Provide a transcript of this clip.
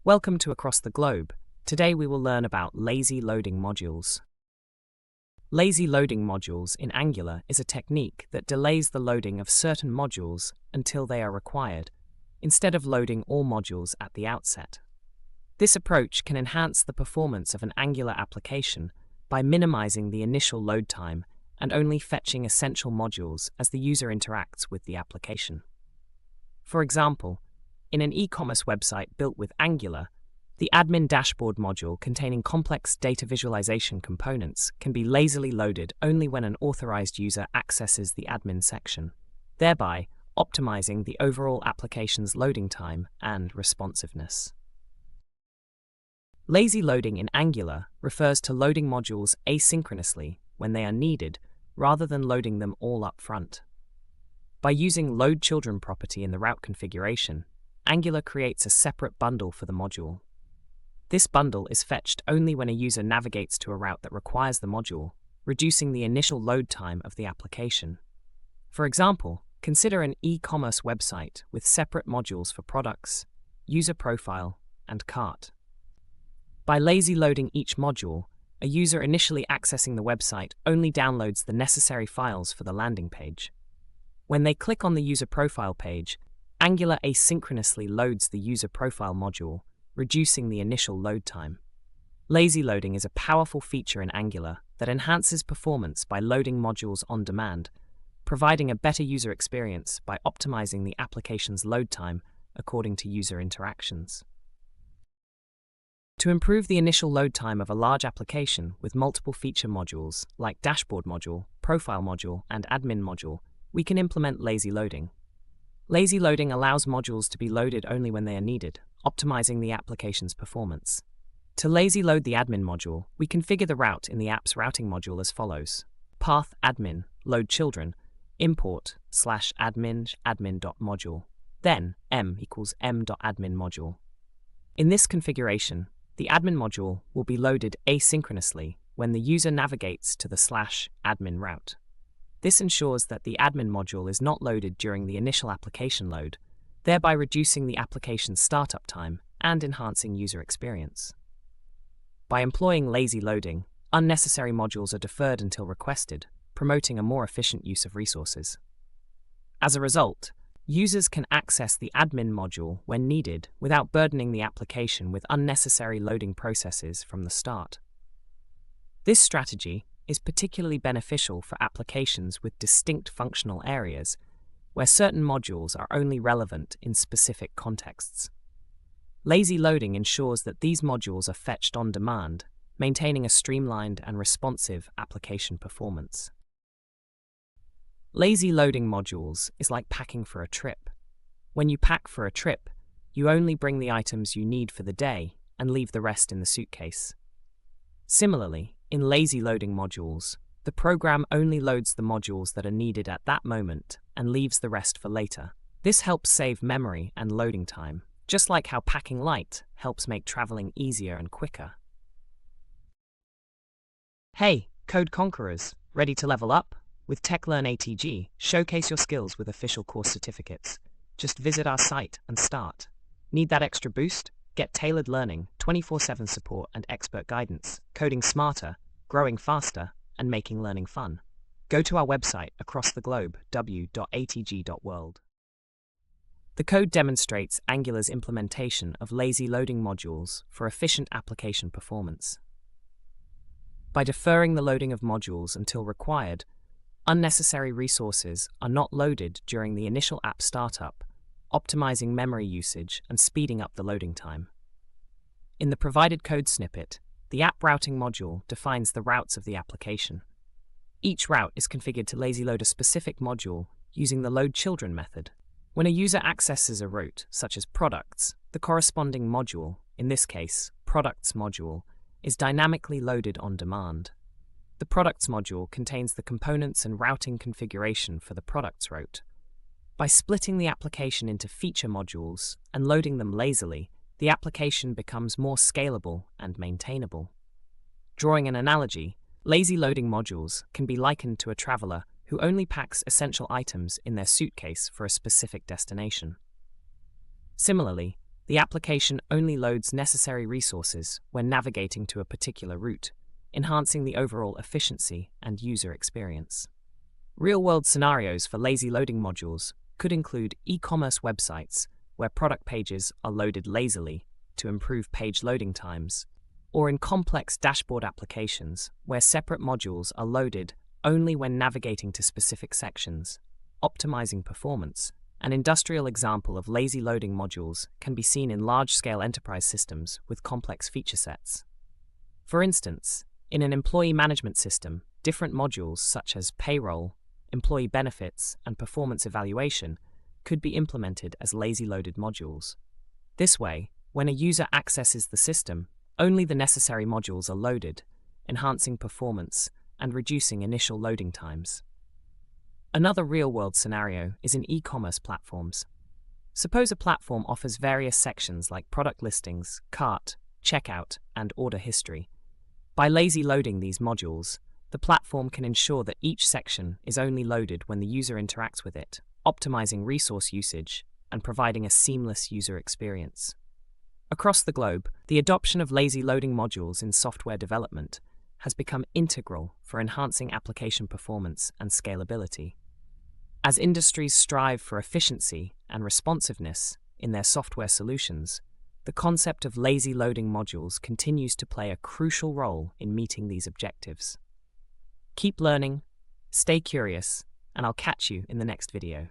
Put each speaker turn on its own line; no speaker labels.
Welcome to Across the Globe. Today we will learn about lazy loading modules. Lazy loading modules in Angular is a technique that delays the loading of certain modules until they are required, instead of loading all modules at the outset. This approach can enhance the performance of an Angular application by minimizing the initial load time and only fetching essential modules as the user interacts with the application. For example, in an e-commerce website built with Angular, the admin dashboard module containing complex data visualization components can be lazily loaded only when an authorized user accesses the admin section, thereby optimizing the overall application's loading time and responsiveness. Lazy loading in Angular refers to loading modules asynchronously when they are needed rather than loading them all up front. By using loadChildren property in the route configuration, Angular creates a separate bundle for the module. This bundle is fetched only when a user navigates to a route that requires the module, reducing the initial load time of the application. For example, consider an e-commerce website with separate modules for products, user profile, and cart. By lazy loading each module, a user initially accessing the website only downloads the necessary files for the landing page. When they click on the user profile page, Angular asynchronously loads the user profile module, reducing the initial load time. Lazy loading is a powerful feature in Angular that enhances performance by loading modules on demand, providing a better user experience by optimizing the application's load time according to user interactions. To improve the initial load time of a large application with multiple feature modules like dashboard module, profile module, and admin module, we can implement lazy loading. Lazy loading allows modules to be loaded only when they are needed, optimizing the application's performance. To lazy load the admin module, we configure the route in the app's routing module as follows: path admin, loadChildren, import /admin admin.module, then m=m.admin module. In this configuration, the admin module will be loaded asynchronously when the user navigates to the /admin route. This ensures that the admin module is not loaded during the initial application load, thereby reducing the application's startup time and enhancing user experience. By employing lazy loading, unnecessary modules are deferred until requested, promoting a more efficient use of resources. As a result, users can access the admin module when needed without burdening the application with unnecessary loading processes from the start. This strategy is particularly beneficial for applications with distinct functional areas, where certain modules are only relevant in specific contexts. Lazy loading ensures that these modules are fetched on demand, maintaining a streamlined and responsive application performance. Lazy loading modules is like packing for a trip. When you pack for a trip, you only bring the items you need for the day and leave the rest in the suitcase. Similarly, in lazy loading modules, the program only loads the modules that are needed at that moment and leaves the rest for later. This helps save memory and loading time, just like how packing light helps make traveling easier and quicker. Hey, Code Conquerors, ready to level up? With TechLearn ATG, showcase your skills with official course certificates. Just visit our site and start. Need that extra boost? Get tailored learning, 24/7 support and expert guidance, coding smarter, growing faster, and making learning fun. Go to our website across the globe, w.atg.world. The code demonstrates Angular's implementation of lazy loading modules for efficient application performance. By deferring the loading of modules until required, unnecessary resources are not loaded during the initial app startup, optimizing memory usage and speeding up the loading time. In the provided code snippet, the app routing module defines the routes of the application. Each route is configured to lazy load a specific module using the loadChildren method. When a user accesses a route, such as products, the corresponding module, in this case, products module, is dynamically loaded on demand. The products module contains the components and routing configuration for the products route. By splitting the application into feature modules and loading them lazily, the application becomes more scalable and maintainable. Drawing an analogy, lazy loading modules can be likened to a traveler who only packs essential items in their suitcase for a specific destination. Similarly, the application only loads necessary resources when navigating to a particular route, enhancing the overall efficiency and user experience. Real-world scenarios for lazy loading modules could include e-commerce websites where product pages are loaded lazily to improve page loading times, or in complex dashboard applications where separate modules are loaded only when navigating to specific sections, optimizing performance. An industrial example of lazy loading modules can be seen in large-scale enterprise systems with complex feature sets. For instance, in an employee management system, different modules such as payroll, employee benefits, and performance evaluation could be implemented as lazy loaded modules. This way, when a user accesses the system, only the necessary modules are loaded, enhancing performance and reducing initial loading times. Another real-world scenario is in e-commerce platforms. Suppose a platform offers various sections like product listings, cart, checkout, and order history. By lazy loading these modules, the platform can ensure that each section is only loaded when the user interacts with it, optimizing resource usage and providing a seamless user experience. Across the globe, the adoption of lazy loading modules in software development has become integral for enhancing application performance and scalability. As industries strive for efficiency and responsiveness in their software solutions, the concept of lazy loading modules continues to play a crucial role in meeting these objectives. Keep learning, stay curious, and I'll catch you in the next video.